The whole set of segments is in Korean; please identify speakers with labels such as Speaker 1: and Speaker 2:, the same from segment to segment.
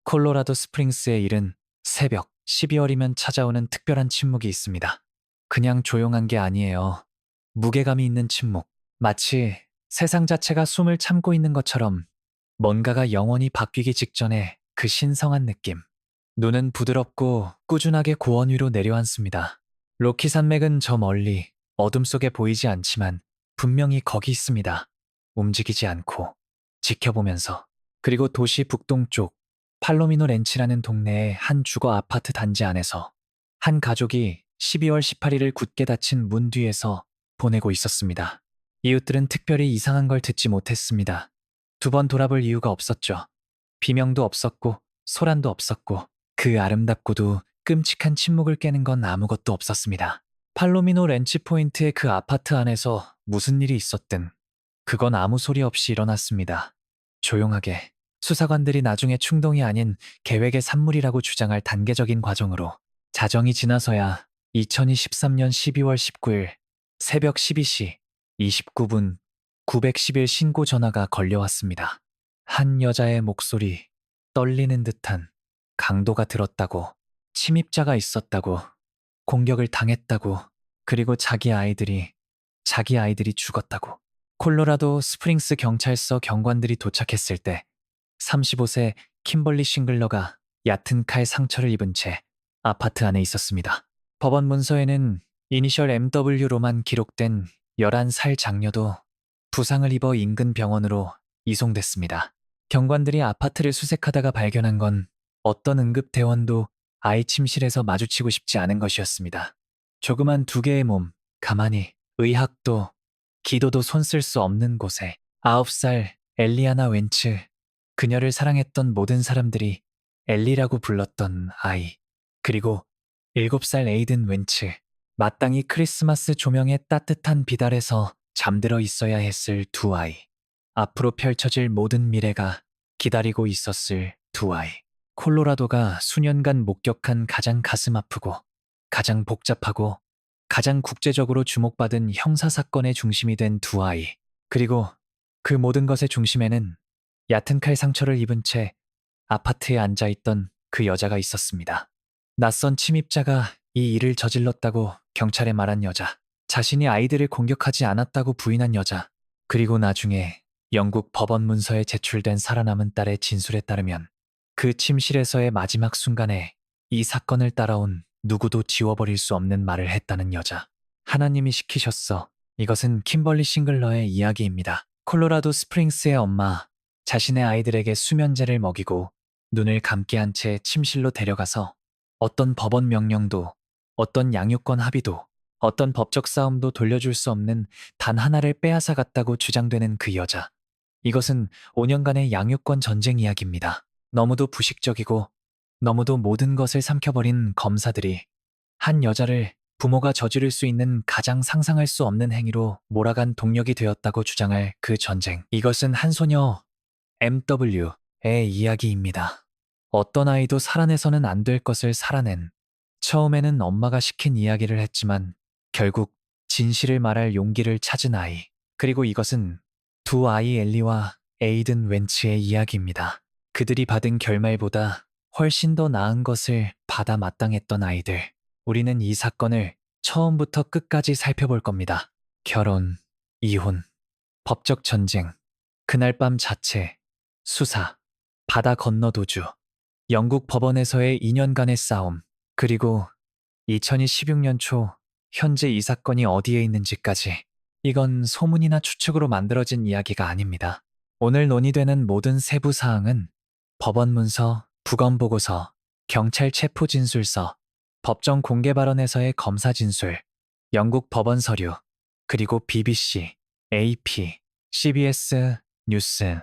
Speaker 1: 콜로라도 스프링스의 일은 새벽 12월이면 찾아오는 특별한 침묵이 있습니다. 그냥 조용한 게 아니에요. 무게감이 있는 침묵. 마치 세상 자체가 숨을 참고 있는 것처럼 뭔가가 영원히 바뀌기 직전에 그 신성한 느낌. 눈은 부드럽고 꾸준하게 고원 위로 내려앉습니다. 로키 산맥은 저 멀리 어둠 속에 보이지 않지만 분명히 거기 있습니다. 움직이지 않고 지켜보면서. 그리고 도시 북동쪽 팔로미노 렌치라는 동네의 한 주거 아파트 단지 안에서 한 가족이 12월 18일을 굳게 닫힌 문 뒤에서 보내고 있었습니다. 이웃들은 특별히 이상한 걸 듣지 못했습니다. 두 번 돌아볼 이유가 없었죠. 비명도 없었고 소란도 없었고 그 아름답고도 끔찍한 침묵을 깨는 건 아무것도 없었습니다. 팔로미노 렌치 포인트의 그 아파트 안에서 무슨 일이 있었든 그건 아무 소리 없이 일어났습니다. 조용하게 수사관들이 나중에 충동이 아닌 계획의 산물이라고 주장할 단계적인 과정으로 자정이 지나서야 2023년 12월 19일 새벽 12시 29분 911 신고 전화가 걸려왔습니다. 한 여자의 목소리, 떨리는 듯한 강도가 들었다고, 침입자가 있었다고, 공격을 당했다고, 그리고 자기 아이들이 죽었다고. 콜로라도 스프링스 경찰서 경관들이 도착했을 때 35세 킴벌리 싱글러가 얕은 칼 상처를 입은 채 아파트 안에 있었습니다. 법원 문서에는 이니셜 MW로만 기록된 11살 장녀도 부상을 입어 인근 병원으로 이송됐습니다. 경관들이 아파트를 수색하다가 발견한 건 어떤 응급대원도 아이 침실에서 마주치고 싶지 않은 것이었습니다. 조그만 두 개의 몸, 가만히 의학도 기도도 손 쓸 수 없는 곳에 9살 엘리아나 웬츠, 그녀를 사랑했던 모든 사람들이 엘리라고 불렀던 아이, 그리고 7살 에이든 웬츠, 마땅히 크리스마스 조명의 따뜻한 빛 아래서 잠들어 있어야 했을 두 아이, 앞으로 펼쳐질 모든 미래가 기다리고 있었을 두 아이. 콜로라도가 수년간 목격한 가장 가슴 아프고 가장 복잡하고 가장 국제적으로 주목받은 형사사건의 중심이 된 두 아이. 그리고 그 모든 것의 중심에는 얕은 칼 상처를 입은 채 아파트에 앉아있던 그 여자가 있었습니다. 낯선 침입자가 이 일을 저질렀다고 경찰에 말한 여자. 자신이 아이들을 공격하지 않았다고 부인한 여자. 그리고 나중에 영국 법원 문서에 제출된 살아남은 딸의 진술에 따르면 그 침실에서의 마지막 순간에 이 사건을 따라온 누구도 지워버릴 수 없는 말을 했다는 여자. 하나님이 시키셨어. 이것은 킴벌리 싱글러의 이야기입니다. 콜로라도 스프링스의 엄마, 자신의 아이들에게 수면제를 먹이고 눈을 감게 한 채 침실로 데려가서 어떤 법원 명령도, 어떤 양육권 합의도, 어떤 법적 싸움도 돌려줄 수 없는 단 하나를 빼앗아 갔다고 주장되는 그 여자. 이것은 5년간의 양육권 전쟁 이야기입니다. 너무도 부식적이고 너무도 모든 것을 삼켜버린 검사들이 한 여자를 부모가 저지를 수 있는 가장 상상할 수 없는 행위로 몰아간 동력이 되었다고 주장할 그 전쟁. 이것은 한 소녀 MW의 이야기입니다. 어떤 아이도 살아내서는 안 될 것을 살아낸, 처음에는 엄마가 시킨 이야기를 했지만 결국 진실을 말할 용기를 찾은 아이. 그리고 이것은 두 아이 엘리와 에이든 웬츠의 이야기입니다. 그들이 받은 결말보다 훨씬 더 나은 것을 받아 마땅했던 아이들. 우리는 이 사건을 처음부터 끝까지 살펴볼 겁니다. 결혼, 이혼, 법적 전쟁, 그날 밤 자체, 수사, 바다 건너 도주, 영국 법원에서의 2년간의 싸움, 그리고 2026년 초 현재 이 사건이 어디에 있는지까지. 이건 소문이나 추측으로 만들어진 이야기가 아닙니다. 오늘 논의되는 모든 세부 사항은 법원 문서, 부검 보고서, 경찰 체포 진술서, 법정 공개 발언에서의 검사 진술, 영국 법원 서류, 그리고 BBC, AP, CBS 뉴스,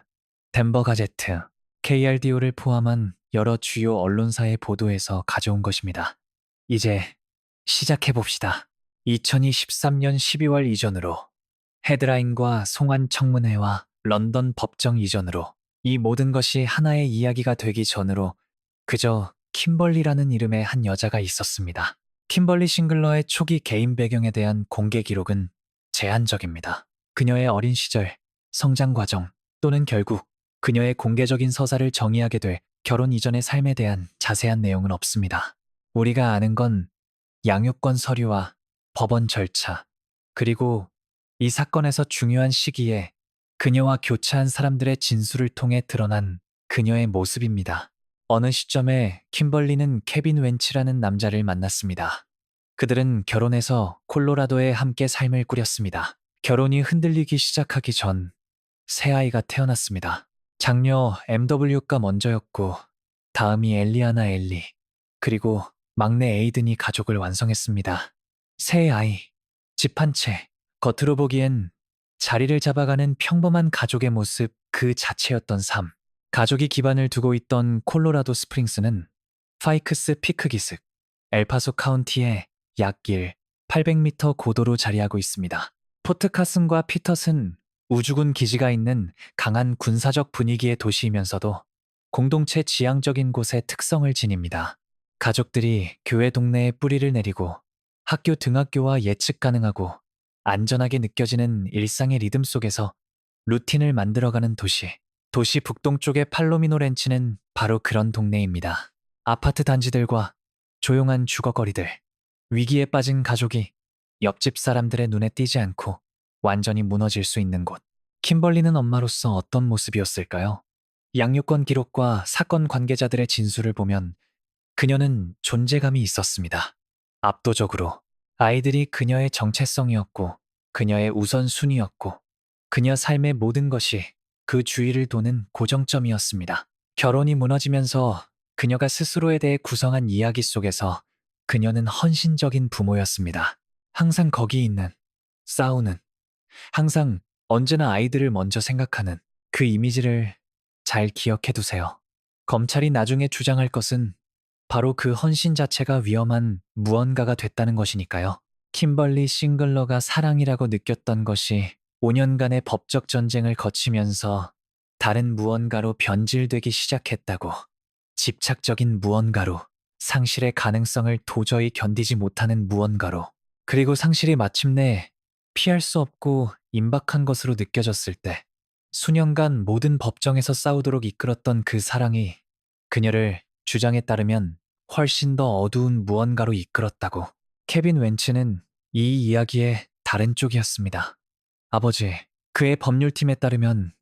Speaker 1: 덴버 가제트, KRDO를 포함한 여러 주요 언론사의 보도에서 가져온 것입니다. 이제 시작해봅시다. 2023년 12월 이전으로, 헤드라인과 송환 청문회와 런던 법정 이전으로, 이 모든 것이 하나의 이야기가 되기 전으로 그저 킴벌리라는 이름의 한 여자가 있었습니다. 킴벌리 싱글러의 초기 개인 배경에 대한 공개 기록은 제한적입니다. 그녀의 어린 시절, 성장 과정, 또는 결국 그녀의 공개적인 서사를 정의하게 될 결혼 이전의 삶에 대한 자세한 내용은 없습니다. 우리가 아는 건 양육권 서류와 법원 절차, 그리고 이 사건에서 중요한 시기에 그녀와 교차한 사람들의 진술을 통해 드러난 그녀의 모습입니다. 어느 시점에 킴벌리는 케빈 웬치라는 남자를 만났습니다. 그들은 결혼해서 콜로라도에 함께 삶을 꾸렸습니다. 결혼이 흔들리기 시작하기 전 새아이가 태어났습니다. 장녀 MW가 먼저였고 다음이 엘리아나 엘리, 그리고 막내 에이든이 가족을 완성했습니다. 새 아이, 집 한 채, 겉으로 보기엔 자리를 잡아가는 평범한 가족의 모습 그 자체였던 삶. 가족이 기반을 두고 있던 콜로라도 스프링스는 파이크스 피크 기슭, 엘파소 카운티의 약 800m 고도로 자리하고 있습니다. 포트 카슨과 피터슨 우주군 기지가 있는 강한 군사적 분위기의 도시이면서도 공동체 지향적인 곳의 특성을 지닙니다. 가족들이 교회 동네에 뿌리를 내리고 학교 등하교와 예측 가능하고 안전하게 느껴지는 일상의 리듬 속에서 루틴을 만들어가는 도시. 도시 북동쪽의 팔로미노 렌치는 바로 그런 동네입니다. 아파트 단지들과 조용한 주거거리들, 위기에 빠진 가족이 옆집 사람들의 눈에 띄지 않고 완전히 무너질 수 있는 곳. 킴벌리는 엄마로서 어떤 모습이었을까요? 양육권 기록과 사건 관계자들의 진술을 보면 그녀는 존재감이 있었습니다. 압도적으로 아이들이 그녀의 정체성이었고 그녀의 우선순위였고 그녀 삶의 모든 것이 그 주위를 도는 고정점이었습니다. 결혼이 무너지면서 그녀가 스스로에 대해 구성한 이야기 속에서 그녀는 헌신적인 부모였습니다. 항상 거기 있는, 싸우는, 항상 언제나 아이들을 먼저 생각하는 그 이미지를 잘 기억해 두세요. 검찰이 나중에 주장할 것은 바로 그 헌신 자체가 위험한 무언가가 됐다는 것이니까요. 킴벌리 싱글러가 사랑이라고 느꼈던 것이 5년간의 법적 전쟁을 거치면서 다른 무언가로 변질되기 시작했다고. 집착적인 무언가로, 상실의 가능성을 도저히 견디지 못하는 무언가로, 그리고 상실이 마침내 피할 수 없고 임박한 것으로 느껴졌을 때 수년간 모든 법정에서 싸우도록 이끌었던 그 사랑이 그녀를 주장에 따르면 훨씬 더 어두운 무언가로 이끌었다고. 케빈 웬츠는 이 이야기의 다른 쪽이었습니다. 아버지, 그의 법률팀에 따르면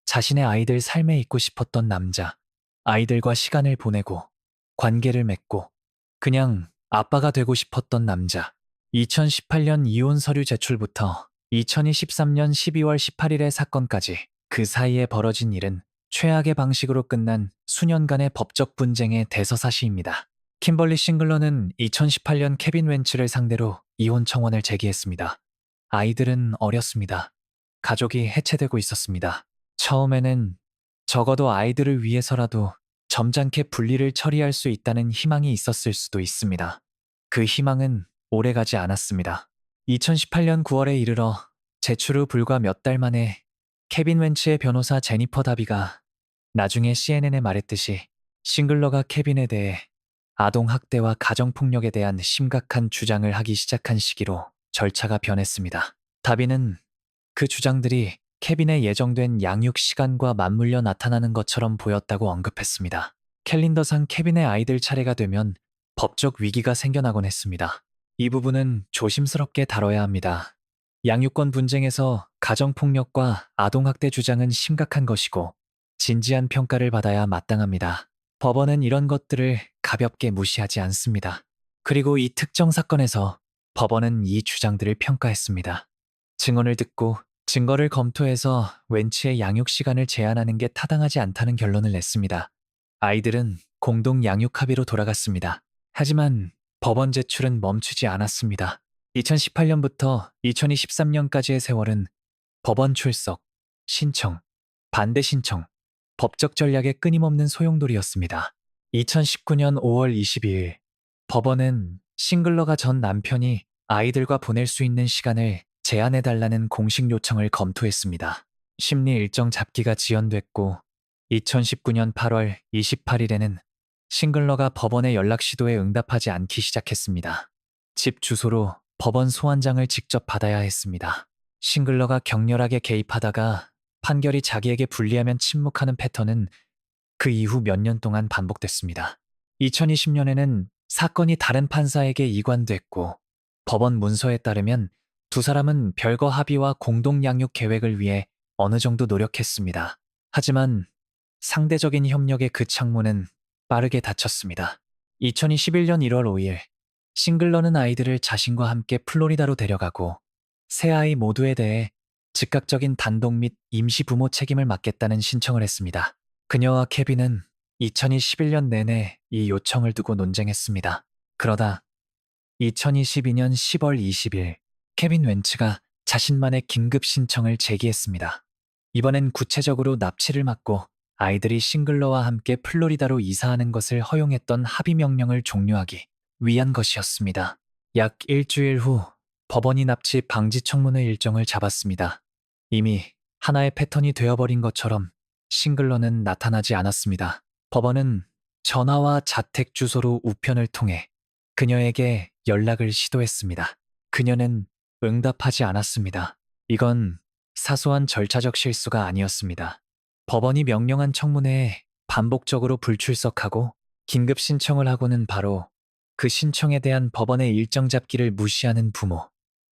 Speaker 1: 자신의 아이들 삶에 있고 싶었던 남자, 아이들과 시간을 보내고 관계를 맺고 그냥 아빠가 되고 싶었던 남자. 2018년 이혼 서류 제출부터 2023년 12월 18일의 사건까지 그 사이에 벌어진 일은 최악의 방식으로 끝난 수년간의 법적 분쟁의 대서사시입니다. 킴벌리 싱글러는 2018년 케빈 웬츠를 상대로 이혼 청원을 제기했습니다. 아이들은 어렸습니다. 가족이 해체되고 있었습니다. 처음에는 적어도 아이들을 위해서라도 점잖게 분리를 처리할 수 있다는 희망이 있었을 수도 있습니다. 그 희망은 오래가지 않았습니다. 2018년 9월에 이르러 제출 후 불과 몇 달 만에 케빈 웬츠의 변호사 제니퍼 다비가 나중에 CNN에 말했듯이 싱글러가 케빈에 대해 아동학대와 가정폭력에 대한 심각한 주장을 하기 시작한 시기로 절차가 변했습니다. 다비는 그 주장들이 케빈의 예정된 양육 시간과 맞물려 나타나는 것처럼 보였다고 언급했습니다. 캘린더상 케빈의 아이들 차례가 되면 법적 위기가 생겨나곤 했습니다. 이 부분은 조심스럽게 다뤄야 합니다. 양육권 분쟁에서 가정폭력과 아동학대 주장은 심각한 것이고 진지한 평가를 받아야 마땅합니다. 법원은 이런 것들을 가볍게 무시하지 않습니다. 그리고 이 특정 사건에서 법원은 이 주장들을 평가했습니다. 증언을 듣고 증거를 검토해서 웬치의 양육 시간을 제한하는 게 타당하지 않다는 결론을 냈습니다. 아이들은 공동 양육 합의로 돌아갔습니다. 하지만 법원 제출은 멈추지 않았습니다. 2018년부터 2023년까지의 세월은 법원 출석, 신청, 반대 신청, 법적 전략의 끊임없는 소용돌이였습니다. 2019년 5월 22일, 법원은 싱글러가 전 남편이 아이들과 보낼 수 있는 시간을 제한해달라는 공식 요청을 검토했습니다. 심리 일정 잡기가 지연됐고 2019년 8월 28일에는 싱글러가 법원의 연락 시도에 응답하지 않기 시작했습니다. 집 주소로 법원 소환장을 직접 받아야 했습니다. 싱글러가 격렬하게 개입하다가 판결이 자기에게 불리하면 침묵하는 패턴은 그 이후 몇 년 동안 반복됐습니다. 2020년에는 사건이 다른 판사에게 이관됐고 법원 문서에 따르면 두 사람은 별거 합의와 공동 양육 계획을 위해 어느 정도 노력했습니다. 하지만 상대적인 협력의 그 창문은 빠르게 닫혔습니다. 2021년 1월 5일, 싱글러는 아이들을 자신과 함께 플로리다로 데려가고 세 아이 모두에 대해 즉각적인 단독 및 임시 부모 책임을 맡겠다는 신청을 했습니다. 그녀와 케빈은 2021년 내내 이 요청을 두고 논쟁했습니다. 그러다 2022년 10월 20일, 케빈 웬츠가 자신만의 긴급 신청을 제기했습니다. 이번엔 구체적으로 납치를 막고 아이들이 싱글러와 함께 플로리다로 이사하는 것을 허용했던 합의 명령을 종료하기 위한 것이었습니다. 약 일주일 후 법원이 납치 방지 청문회 일정을 잡았습니다. 이미 하나의 패턴이 되어버린 것처럼 싱글러는 나타나지 않았습니다. 법원은 전화와 자택 주소로 우편을 통해 그녀에게 연락을 시도했습니다. 그녀는 응답하지 않았습니다. 이건 사소한 절차적 실수가 아니었습니다. 법원이 명령한 청문회에 반복적으로 불출석하고 긴급 신청을 하고는 바로 그 신청에 대한 법원의 일정 잡기를 무시하는 부모.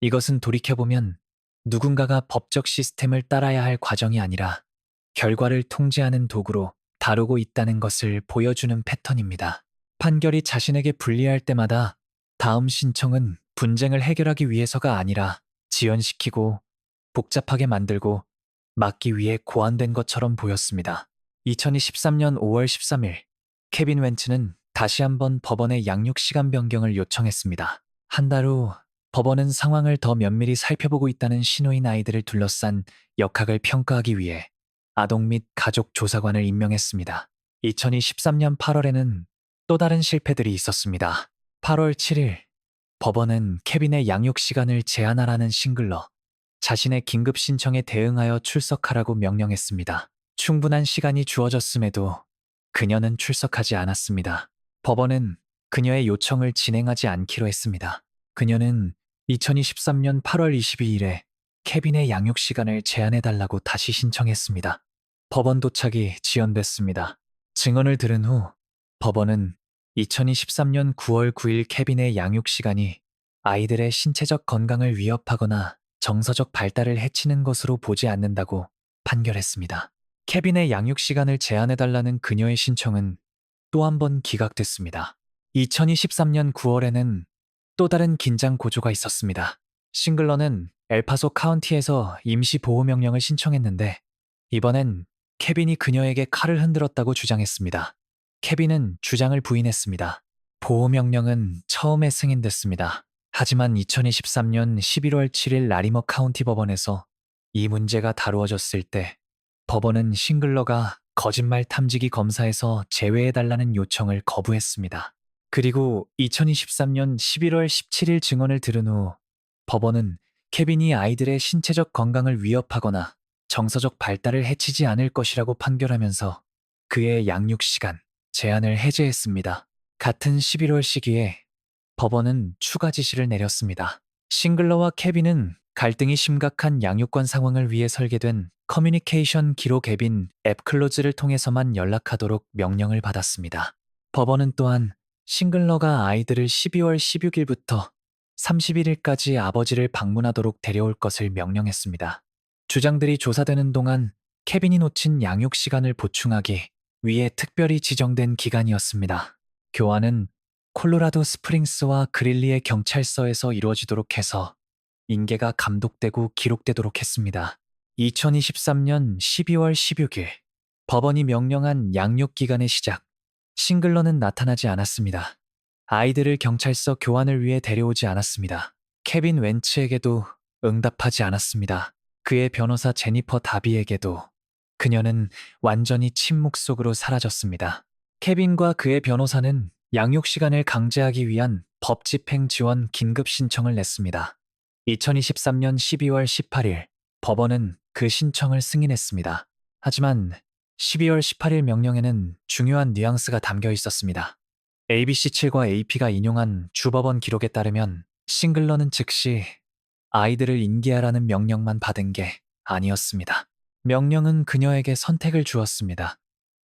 Speaker 1: 이것은 돌이켜보면 누군가가 법적 시스템을 따라야 할 과정이 아니라 결과를 통제하는 도구로 다루고 있다는 것을 보여주는 패턴입니다. 판결이 자신에게 불리할 때마다 다음 신청은 분쟁을 해결하기 위해서가 아니라 지연시키고 복잡하게 만들고 막기 위해 고안된 것처럼 보였습니다. 2023년 5월 13일, 케빈 웬츠는 다시 한번 법원에 양육 시간 변경을 요청했습니다. 한 달 후 법원은 상황을 더 면밀히 살펴보고 있다는 신호인 아이들을 둘러싼 역학을 평가하기 위해 아동 및 가족 조사관을 임명했습니다. 2023년 8월에는 또 다른 실패들이 있었습니다. 8월 7일, 법원은 케빈의 양육 시간을 제한하라는 싱글러, 자신의 긴급 신청에 대응하여 출석하라고 명령했습니다. 충분한 시간이 주어졌음에도 그녀는 출석하지 않았습니다. 법원은 그녀의 요청을 진행하지 않기로 했습니다. 그녀는 2023년 8월 22일에 케빈의 양육 시간을 제한해달라고 다시 신청했습니다. 법원 도착이 지연됐습니다. 증언을 들은 후 법원은 2023년 9월 9일 케빈의 양육 시간이 아이들의 신체적 건강을 위협하거나 정서적 발달을 해치는 것으로 보지 않는다고 판결했습니다. 케빈의 양육 시간을 제한해달라는 그녀의 신청은 또 한 번 기각됐습니다. 2023년 9월에는 또 다른 긴장 고조가 있었습니다. 싱글러는 엘파소 카운티에서 임시 보호 명령을 신청했는데 이번엔 케빈이 그녀에게 칼을 흔들었다고 주장했습니다. 케빈은 주장을 부인했습니다. 보호 명령은 처음에 승인됐습니다. 하지만 2023년 11월 7일 라리머 카운티 법원에서 이 문제가 다루어졌을 때 법원은 싱글러가 거짓말 탐지기 검사에서 제외해달라는 요청을 거부했습니다. 그리고 2023년 11월 17일 증언을 들은 후 법원은 케빈이 아이들의 신체적 건강을 위협하거나 정서적 발달을 해치지 않을 것이라고 판결하면서 그의 양육 시간 제한을 해제했습니다. 같은 11월 시기에 법원은 추가 지시를 내렸습니다. 싱글러와 케빈은 갈등이 심각한 양육권 상황을 위해 설계된 커뮤니케이션 기록 앱인 앱클로즈를 통해서만 연락하도록 명령을 받았습니다. 법원은 또한 싱글러가 아이들을 12월 16일부터 31일까지 아버지를 방문하도록 데려올 것을 명령했습니다. 주장들이 조사되는 동안 케빈이 놓친 양육 시간을 보충하기 위해 특별히 지정된 기간이었습니다. 교환은 콜로라도 스프링스와 그릴리의 경찰서에서 이루어지도록 해서 인계가 감독되고 기록되도록 했습니다. 2023년 12월 16일, 법원이 명령한 양육 기간의 시작, 싱글러는 나타나지 않았습니다. 아이들을 경찰서 교환을 위해 데려오지 않았습니다. 케빈 웬츠에게도 응답하지 않았습니다. 그의 변호사 제니퍼 다비에게도 그녀는 완전히 침묵 속으로 사라졌습니다. 케빈과 그의 변호사는 양육 시간을 강제하기 위한 법 집행 지원 긴급 신청을 냈습니다. 2023년 12월 18일, 법원은 그 신청을 승인했습니다. 하지만 12월 18일 명령에는 중요한 뉘앙스가 담겨 있었습니다. ABC7과 AP가 인용한 주법원 기록에 따르면 싱글러는 즉시 아이들을 인계하라는 명령만 받은 게 아니었습니다. 명령은 그녀에게 선택을 주었습니다.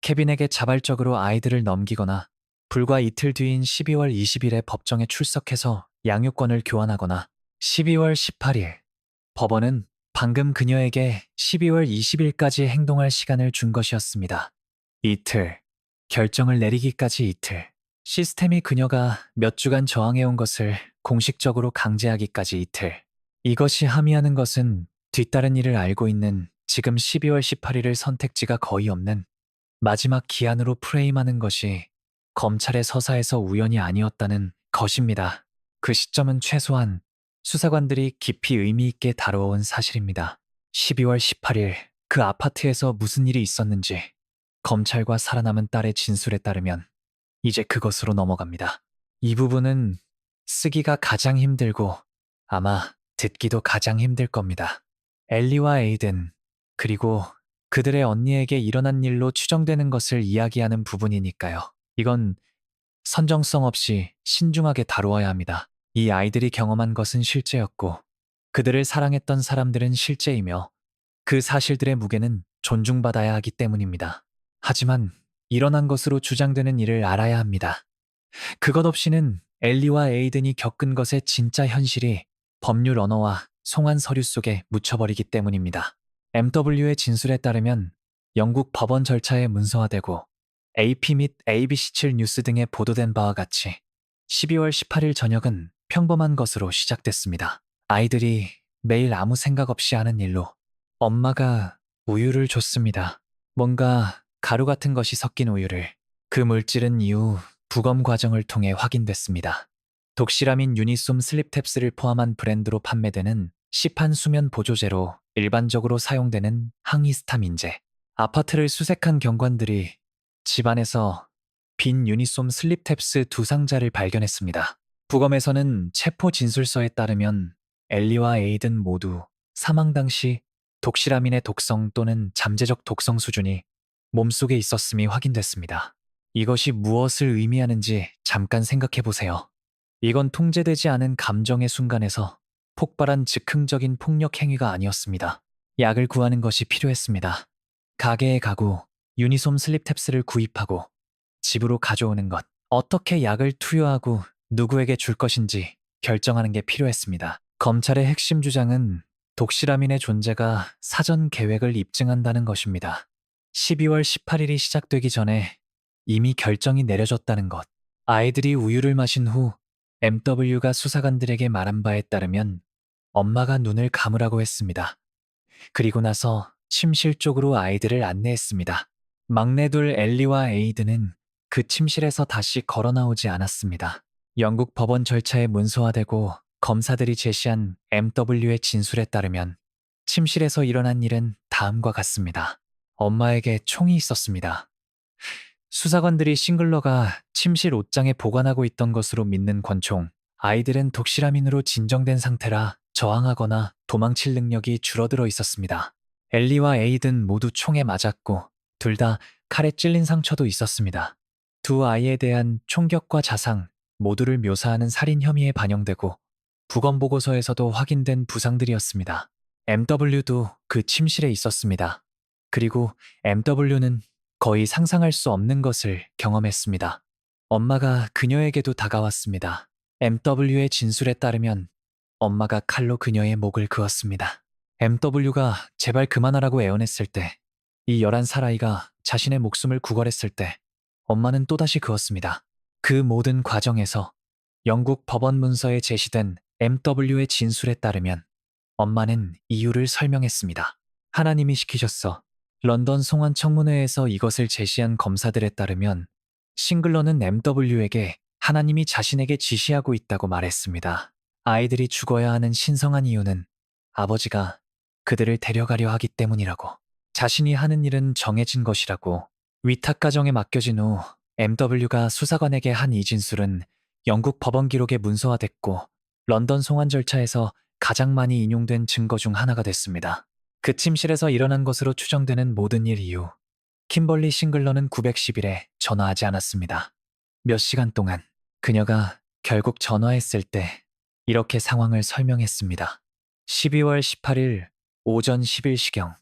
Speaker 1: 케빈에게 자발적으로 아이들을 넘기거나 불과 이틀 뒤인 12월 20일에 법정에 출석해서 양육권을 교환하거나 12월 18일 법원은 방금 그녀에게 12월 20일까지 행동할 시간을 준 것이었습니다. 이틀, 결정을 내리기까지 이틀, 시스템이 그녀가 몇 주간 저항해온 것을 공식적으로 강제하기까지 이틀. 이것이 함의하는 것은 뒤따른 일을 알고 있는 지금 12월 18일을 선택지가 거의 없는 마지막 기한으로 프레임하는 것이 검찰의 서사에서 우연이 아니었다는 것입니다. 그 시점은 최소한 수사관들이 깊이 의미 있게 다뤄온 사실입니다. 12월 18일 그 아파트에서 무슨 일이 있었는지 검찰과 살아남은 딸의 진술에 따르면 이제 그것으로 넘어갑니다. 이 부분은 쓰기가 가장 힘들고 아마 듣기도 가장 힘들 겁니다. 엘리와 에이든, 그리고 그들의 언니에게 일어난 일로 추정되는 것을 이야기하는 부분이니까요. 이건 선정성 없이 신중하게 다루어야 합니다. 이 아이들이 경험한 것은 실제였고, 그들을 사랑했던 사람들은 실제이며, 그 사실들의 무게는 존중받아야 하기 때문입니다. 하지만 일어난 것으로 주장되는 일을 알아야 합니다. 그것 없이는 엘리와 에이든이 겪은 것의 진짜 현실이 법률 언어와 송환 서류 속에 묻혀버리기 때문입니다. MW의 진술에 따르면 영국 법원 절차에 문서화되고 AP 및 ABC7 뉴스 등에 보도된 바와 같이 12월 18일 저녁은 평범한 것으로 시작됐습니다. 아이들이 매일 아무 생각 없이 하는 일로 엄마가 우유를 줬습니다. 뭔가 가루 같은 것이 섞인 우유를. 그 물질은 이후 부검 과정을 통해 확인됐습니다. 독시라민 유니솜 슬립탭스를 포함한 브랜드로 판매되는 시판 수면 보조제로 일반적으로 사용되는 항히스타민제. 아파트를 수색한 경관들이 집안에서 빈 유니솜 슬립탭스 두 상자를 발견했습니다. 부검에서는 체포 진술서에 따르면 엘리와 에이든 모두 사망 당시 독시라민의 독성 또는 잠재적 독성 수준이 몸속에 있었음이 확인됐습니다. 이것이 무엇을 의미하는지 잠깐 생각해 보세요. 이건 통제되지 않은 감정의 순간에서 폭발한 즉흥적인 폭력 행위가 아니었습니다. 약을 구하는 것이 필요했습니다. 가게에 가고 유니솜 슬립탭스를 구입하고 집으로 가져오는 것, 어떻게 약을 투여하고 누구에게 줄 것인지 결정하는 게 필요했습니다. 검찰의 핵심 주장은 독시라민의 존재가 사전 계획을 입증한다는 것입니다. 12월 18일이 시작되기 전에 이미 결정이 내려졌다는 것. 아이들이 우유를 마신 후 MW가 수사관들에게 말한 바에 따르면 엄마가 눈을 감으라고 했습니다. 그리고 나서 침실 쪽으로 아이들을 안내했습니다. 막내둘 엘리와 에이드는 그 침실에서 다시 걸어 나오지 않았습니다. 영국 법원 절차에 문서화되고 검사들이 제시한 MW의 진술에 따르면 침실에서 일어난 일은 다음과 같습니다. 엄마에게 총이 있었습니다. 수사관들이 싱글러가 침실 옷장에 보관하고 있던 것으로 믿는 권총. 아이들은 독시라민으로 진정된 상태라 저항하거나 도망칠 능력이 줄어들어 있었습니다. 엘리와 에이든 모두 총에 맞았고 둘 다 칼에 찔린 상처도 있었습니다. 두 아이에 대한 총격과 자상 모두를 묘사하는 살인 혐의에 반영되고 부검 보고서에서도 확인된 부상들이었습니다. MW도 그 침실에 있었습니다. 그리고 MW는 거의 상상할 수 없는 것을 경험했습니다. 엄마가 그녀에게도 다가왔습니다. MW의 진술에 따르면 엄마가 칼로 그녀의 목을 그었습니다. MW가 제발 그만하라고 애원했을 때, 이 11살 아이가 자신의 목숨을 구걸했을 때 엄마는 또다시 그었습니다. 그 모든 과정에서 영국 법원 문서에 제시된 MW의 진술에 따르면 엄마는 이유를 설명했습니다. 하나님이 시키셨어. 런던 송환 청문회에서 이것을 제시한 검사들에 따르면 싱글러는 MW에게 하나님이 자신에게 지시하고 있다고 말했습니다. 아이들이 죽어야 하는 신성한 이유는 아버지가 그들을 데려가려 하기 때문이라고. 자신이 하는 일은 정해진 것이라고. 위탁 가정에 맡겨진 후 MW가 수사관에게 한 이 진술은 영국 법원 기록에 문서화됐고 런던 송환 절차에서 가장 많이 인용된 증거 중 하나가 됐습니다. 그 침실에서 일어난 것으로 추정되는 모든 일 이후 킴벌리 싱글러는 910일에 전화하지 않았습니다. 몇 시간 동안 그녀가 결국 전화했을 때 이렇게 상황을 설명했습니다. 12월 18일 오전 11시경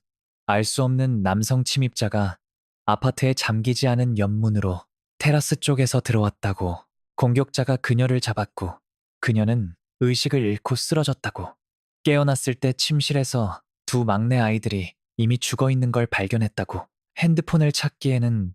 Speaker 1: 알 수 없는 남성 침입자가 아파트에 잠기지 않은 옆문으로 테라스 쪽에서 들어왔다고 공격자가 그녀를 잡았고 그녀는 의식을 잃고 쓰러졌다고. 깨어났을 때 침실에서 두 막내 아이들이 이미 죽어 있는 걸 발견했다고. 핸드폰을 찾기에는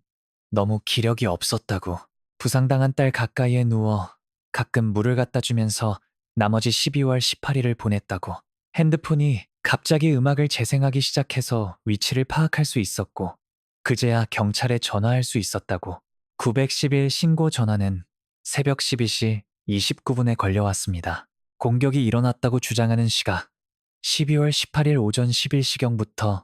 Speaker 1: 너무 기력이 없었다고. 부상당한 딸 가까이에 누워 가끔 물을 갖다 주면서 나머지 12월 18일을 보냈다고. 핸드폰이 갑자기 음악을 재생하기 시작해서 위치를 파악할 수 있었고 그제야 경찰에 전화할 수 있었다고. 911 신고 전화는 새벽 12시 29분에 걸려왔습니다. 공격이 일어났다고 주장하는 시각 12월 18일 오전 11시경부터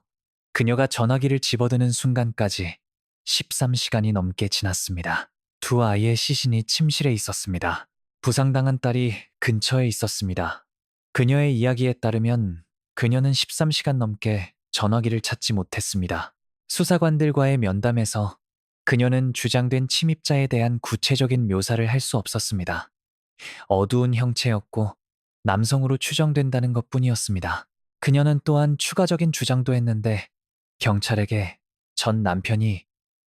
Speaker 1: 그녀가 전화기를 집어드는 순간까지 13시간이 넘게 지났습니다. 두 아이의 시신이 침실에 있었습니다. 부상당한 딸이 근처에 있었습니다. 그녀의 이야기에 따르면 그녀는 13시간 넘게 전화기를 찾지 못했습니다. 수사관들과의 면담에서 그녀는 주장된 침입자에 대한 구체적인 묘사를 할 수 없었습니다. 어두운 형체였고 남성으로 추정된다는 것뿐이었습니다. 그녀는 또한 추가적인 주장도 했는데 경찰에게 전 남편이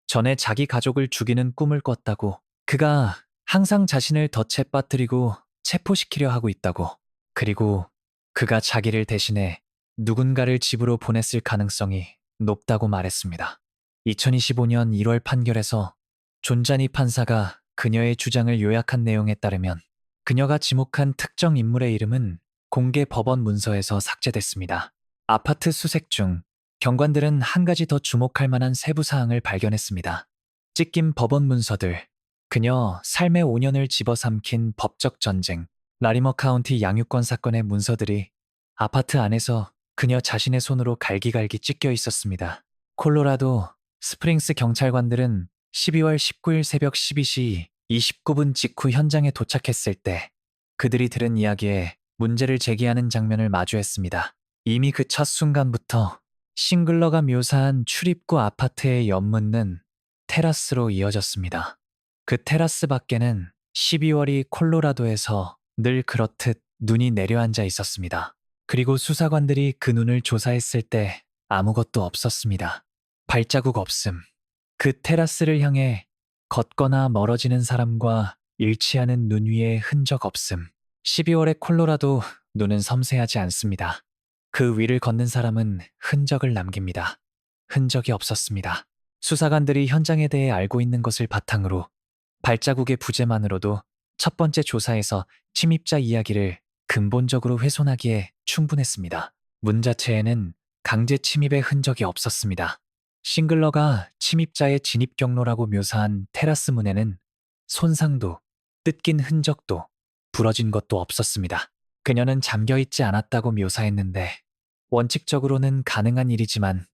Speaker 1: 전에 자기 가족을 죽이는 꿈을 꿨다고, 그가 항상 자신을 덫에 빠뜨리고 체포시키려 하고 있다고, 그리고 그가 자기를 대신해 누군가를 집으로 보냈을 가능성이 높다고 말했습니다. 2025년 1월 판결에서 존자니 판사가 그녀의 주장을 요약한 내용에 따르면 그녀가 지목한 특정 인물의 이름은 공개 법원 문서에서 삭제됐습니다. 아파트 수색 중 경관들은 한 가지 더 주목할 만한 세부 사항을 발견했습니다. 찢긴 법원 문서들, 그녀 삶의 5년을 집어삼킨 법적 전쟁, 라리머 카운티 양육권 사건의 문서들이 아파트 안에서 그녀 자신의 손으로 갈기갈기 찢겨 있었습니다. 콜로라도 스프링스 경찰관들은 12월 19일 새벽 12시 29분 직후 현장에 도착했을 때 그들이 들은 이야기에 문제를 제기하는 장면을 마주했습니다. 이미 그 첫 순간부터 싱글러가 묘사한 출입구 아파트의 옆문은 테라스로 이어졌습니다. 그 테라스 밖에는 12월이 콜로라도에서 늘 그렇듯 눈이 내려앉아 있었습니다. 그리고 수사관들이 그 눈을 조사했을 때 아무것도 없었습니다. 발자국 없음. 그 테라스를 향해 걷거나 멀어지는 사람과 일치하는 눈 위에 흔적 없음. 12월의 콜로라도 눈은 섬세하지 않습니다. 그 위를 걷는 사람은 흔적을 남깁니다. 흔적이 없었습니다. 수사관들이 현장에 대해 알고 있는 것을 바탕으로 발자국의 부재만으로도 첫 번째 조사에서 침입자 이야기를 근본적으로 훼손하기에 충분했습니다. 문 자체에는 강제 침입의 흔적이 없었습니다. 싱글러가 침입자의 진입 경로라고 묘사한 테라스 문에는 손상도, 뜯긴 흔적도, 부러진 것도 없었습니다. 그녀는 잠겨있지 않았다고 묘사했는데 원칙적으로는 가능한 일이지만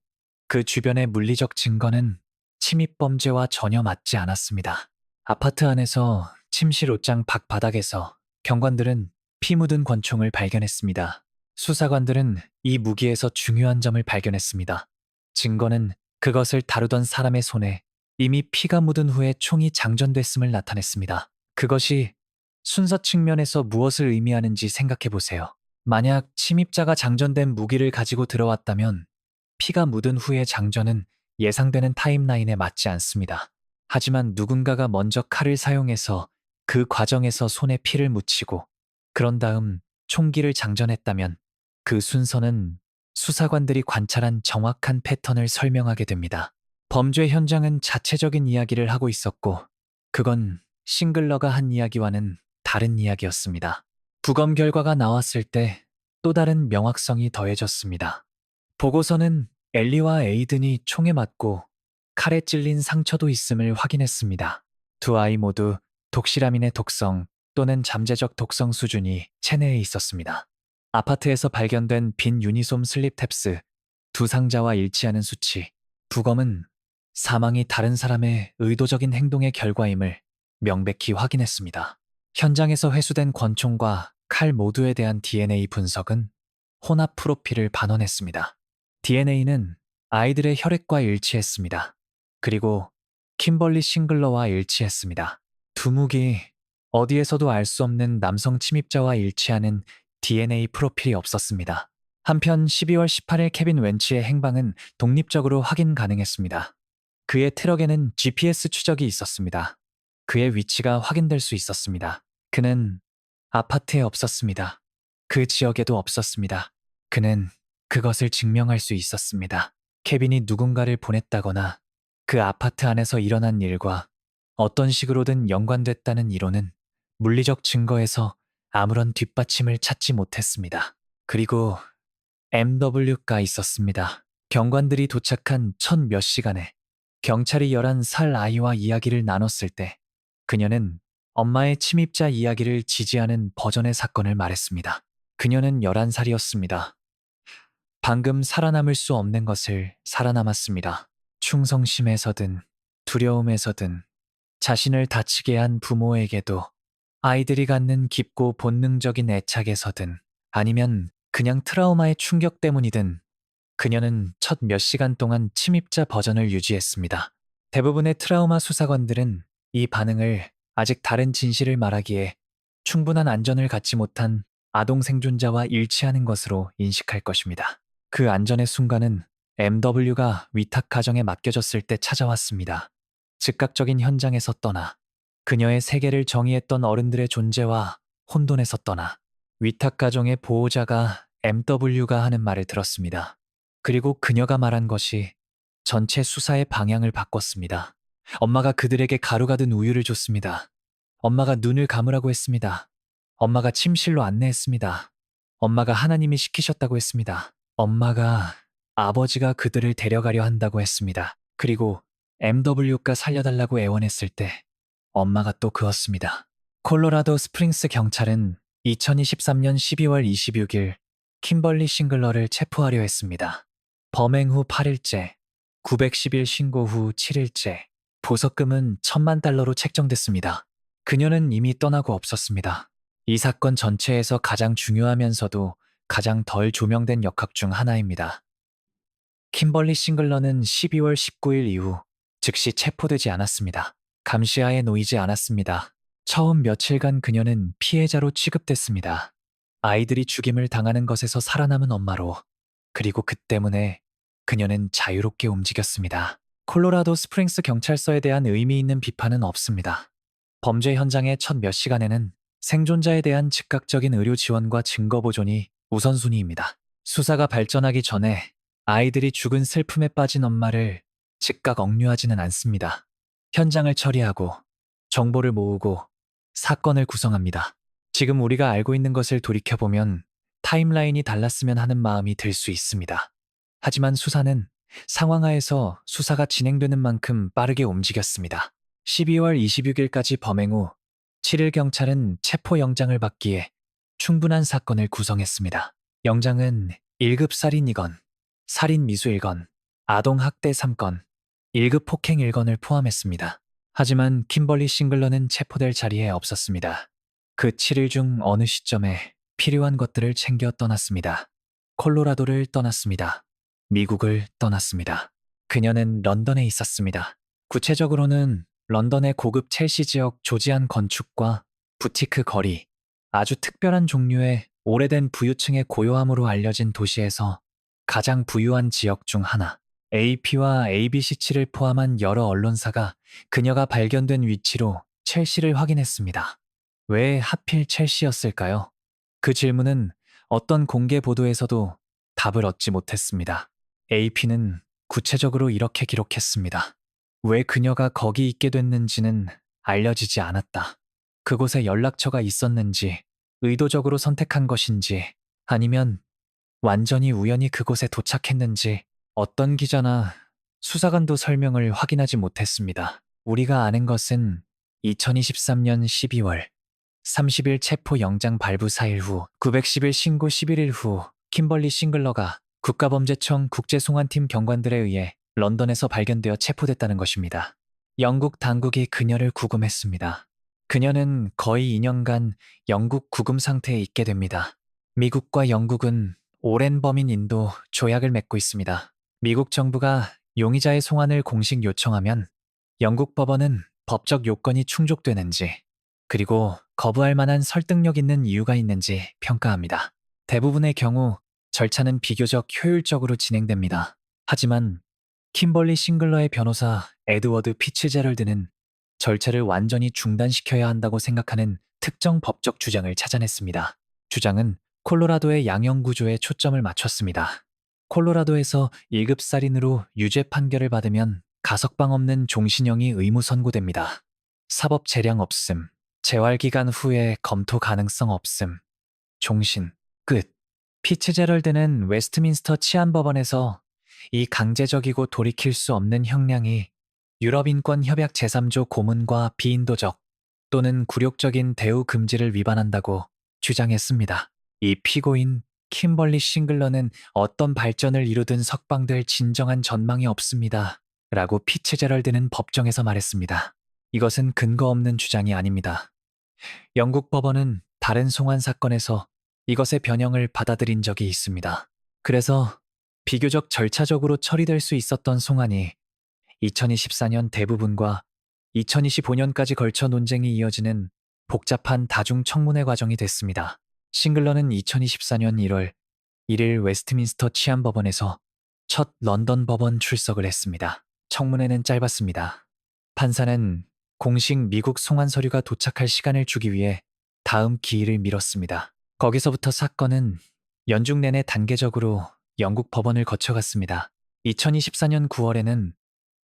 Speaker 1: 그 주변의 물리적 증거는 침입 범죄와 전혀 맞지 않았습니다. 아파트 안에서 침실 옷장 밖 바닥에서 경관들은 피 묻은 권총을 발견했습니다. 수사관들은 이 무기에서 중요한 점을 발견했습니다. 증거는 그것을 다루던 사람의 손에 이미 피가 묻은 후에 총이 장전됐음을 나타냈습니다. 그것이 순서 측면에서 무엇을 의미하는지 생각해 보세요. 만약 침입자가 장전된 무기를 가지고 들어왔다면 피가 묻은 후의 장전은 예상되는 타임라인에 맞지 않습니다. 하지만 누군가가 먼저 칼을 사용해서 그 과정에서 손에 피를 묻히고 그런 다음 총기를 장전했다면 그 순서는 수사관들이 관찰한 정확한 패턴을 설명하게 됩니다. 범죄 현장은 자체적인 이야기를 하고 있었고 그건 싱글러가 한 이야기와는 다른 이야기였습니다. 부검 결과가 나왔을 때 또 다른 명확성이 더해졌습니다. 보고서는 엘리와 에이든이 총에 맞고 칼에 찔린 상처도 있음을 확인했습니다. 두 아이 모두 독시라민의 독성 또는 잠재적 독성 수준이 체내에 있었습니다. 아파트에서 발견된 빈 유니솜 슬립 탭스 두 상자와 일치하는 수치, 부검은 사망이 다른 사람의 의도적인 행동의 결과임을 명백히 확인했습니다. 현장에서 회수된 권총과 칼 모두에 대한 DNA 분석은 혼합 프로필을 반원했습니다. DNA는 아이들의 혈액과 일치했습니다. 그리고 킴벌리 싱글러와 일치했습니다. 두 무기, 어디에서도 알 수 없는 남성 침입자와 일치하는 DNA 프로필이 없었습니다. 한편 12월 18일 케빈 웬치의 행방은 독립적으로 확인 가능했습니다. 그의 트럭에는 GPS 추적이 있었습니다. 그의 위치가 확인될 수 있었습니다. 그는 아파트에 없었습니다. 그 지역에도 없었습니다. 그는 그것을 증명할 수 있었습니다. 케빈이 누군가를 보냈다거나 그 아파트 안에서 일어난 일과 어떤 식으로든 연관됐다는 이론은 물리적 증거에서 아무런 뒷받침을 찾지 못했습니다. 그리고 MW가 있었습니다. 경관들이 도착한 첫 몇 시간에 경찰이 11살 아이와 이야기를 나눴을 때 그녀는 엄마의 침입자 이야기를 지지하는 버전의 사건을 말했습니다. 그녀는 11살이었습니다. 방금 살아남을 수 없는 것을 살아남았습니다. 충성심에서든 두려움에서든 자신을 다치게 한 부모에게도 아이들이 갖는 깊고 본능적인 애착에서든 아니면 그냥 트라우마의 충격 때문이든 그녀는 첫 몇 시간 동안 침입자 버전을 유지했습니다. 대부분의 트라우마 수사관들은 이 반응을 아직 다른 진실을 말하기에 충분한 안전을 갖지 못한 아동 생존자와 일치하는 것으로 인식할 것입니다. 그 안전의 순간은 MW가 위탁 가정에 맡겨졌을 때 찾아왔습니다. 즉각적인 현장에서 떠나 그녀의 세계를 정의했던 어른들의 존재와 혼돈에서 떠나 위탁 가정의 보호자가 MW가 하는 말을 들었습니다. 그리고 그녀가 말한 것이 전체 수사의 방향을 바꿨습니다. 엄마가 그들에게 가루가 든 우유를 줬습니다. 엄마가 눈을 감으라고 했습니다. 엄마가 침실로 안내했습니다. 엄마가 하나님이 시키셨다고 했습니다. 엄마가 아버지가 그들을 데려가려 한다고 했습니다. 그리고 MW가 살려달라고 애원했을 때 엄마가 또 그었습니다. 콜로라도 스프링스 경찰은 2023년 12월 26일 킴벌리 싱글러를 체포하려 했습니다. 범행 후 8일째, 910일 신고 후 7일째, 보석금은 $10,000로 책정됐습니다. 그녀는 이미 떠나고 없었습니다. 이 사건 전체에서 가장 중요하면서도 가장 덜 조명된 역학 중 하나입니다. 킴벌리 싱글러는 12월 19일 이후 즉시 체포되지 않았습니다. 감시하에 놓이지 않았습니다. 처음 며칠간 그녀는 피해자로 취급됐습니다. 아이들이 죽임을 당하는 것에서 살아남은 엄마로, 그리고 그 때문에 그녀는 자유롭게 움직였습니다. 콜로라도 스프링스 경찰서에 대한 의미 있는 비판은 없습니다. 범죄 현장의 첫 몇 시간에는 생존자에 대한 즉각적인 의료 지원과 증거 보존이 우선순위입니다. 수사가 발전하기 전에 아이들이 죽은 슬픔에 빠진 엄마를 즉각 억류하지는 않습니다. 현장을 처리하고 정보를 모으고 사건을 구성합니다. 지금 우리가 알고 있는 것을 돌이켜보면 타임라인이 달랐으면 하는 마음이 들 수 있습니다. 하지만 수사는 상황하에서 수사가 진행되는 만큼 빠르게 움직였습니다. 12월 26일까지 범행 후 7일 경찰은 체포영장을 받기에 충분한 사건을 구성했습니다. 영장은 1급 살인 2건, 살인 미수 1건, 아동학대 3건, 1급 폭행 1건을 포함했습니다. 하지만 킴벌리 싱글러는 체포될 자리에 없었습니다. 그 7일 중 어느 시점에 필요한 것들을 챙겨 떠났습니다. 콜로라도를 떠났습니다. 미국을 떠났습니다. 그녀는 런던에 있었습니다. 구체적으로는 런던의 고급 첼시 지역 조지안 건축과 부티크 거리, 아주 특별한 종류의 오래된 부유층의 고요함으로 알려진 도시에서 가장 부유한 지역 중 하나, AP와 ABC7를 포함한 여러 언론사가 그녀가 발견된 위치로 첼시를 확인했습니다. 왜 하필 첼시였을까요? 그 질문은 어떤 공개 보도에서도 답을 얻지 못했습니다. AP는 구체적으로 이렇게 기록했습니다. 왜 그녀가 거기 있게 됐는지는 알려지지 않았다. 그곳에 연락처가 있었는지, 의도적으로 선택한 것인지, 아니면 완전히 우연히 그곳에 도착했는지 어떤 기자나 수사관도 설명을 확인하지 못했습니다. 우리가 아는 것은 2023년 12월 30일 체포 영장 발부 4일 후 910일 신고 11일 후 킴벌리 싱글러가 국가범죄청 국제송환팀 경관들에 의해 런던에서 발견되어 체포됐다는 것입니다. 영국 당국이 그녀를 구금했습니다. 그녀는 거의 2년간 영국 구금 상태에 있게 됩니다. 미국과 영국은 오랜 범인 인도 조약을 맺고 있습니다. 미국 정부가 용의자의 송환을 공식 요청하면 영국 법원은 법적 요건이 충족되는지, 그리고 거부할 만한 설득력 있는 이유가 있는지 평가합니다. 대부분의 경우 절차는 비교적 효율적으로 진행됩니다. 하지만 킴벌리 싱글러의 변호사 에드워드 피츠제럴드는 절차를 완전히 중단시켜야 한다고 생각하는 특정 법적 주장을 찾아냈습니다. 주장은 콜로라도의 양형 구조에 초점을 맞췄습니다. 콜로라도에서 1급 살인으로 유죄 판결을 받으면 가석방 없는 종신형이 의무 선고됩니다. 사법 재량 없음, 재활 기간 후에 검토 가능성 없음, 종신, 끝. 피츠제럴드는 웨스트민스터 치안법원에서 이 강제적이고 돌이킬 수 없는 형량이 유럽인권협약 제3조 고문과 비인도적 또는 굴욕적인 대우 금지를 위반한다고 주장했습니다. 이 피고인 킴벌리 싱글러는 어떤 발전을 이루든 석방될 진정한 전망이 없습니다. 라고 피츠제럴드는 법정에서 말했습니다. 이것은 근거 없는 주장이 아닙니다. 영국 법원은 다른 송환 사건에서 이것의 변형을 받아들인 적이 있습니다. 그래서 비교적 절차적으로 처리될 수 있었던 송환이 2024년 대부분과 2025년까지 걸쳐 논쟁이 이어지는 복잡한 다중 청문회 과정이 됐습니다. 싱글러는 2024년 1월 1일 웨스트민스터 치안법원에서 첫 런던 법원 출석을 했습니다. 청문회는 짧았습니다. 판사는 공식 미국 송환 서류가 도착할 시간을 주기 위해 다음 기일을 미뤘습니다. 거기서부터 사건은 연중 내내 단계적으로 영국 법원을 거쳐갔습니다. 2024년 9월에는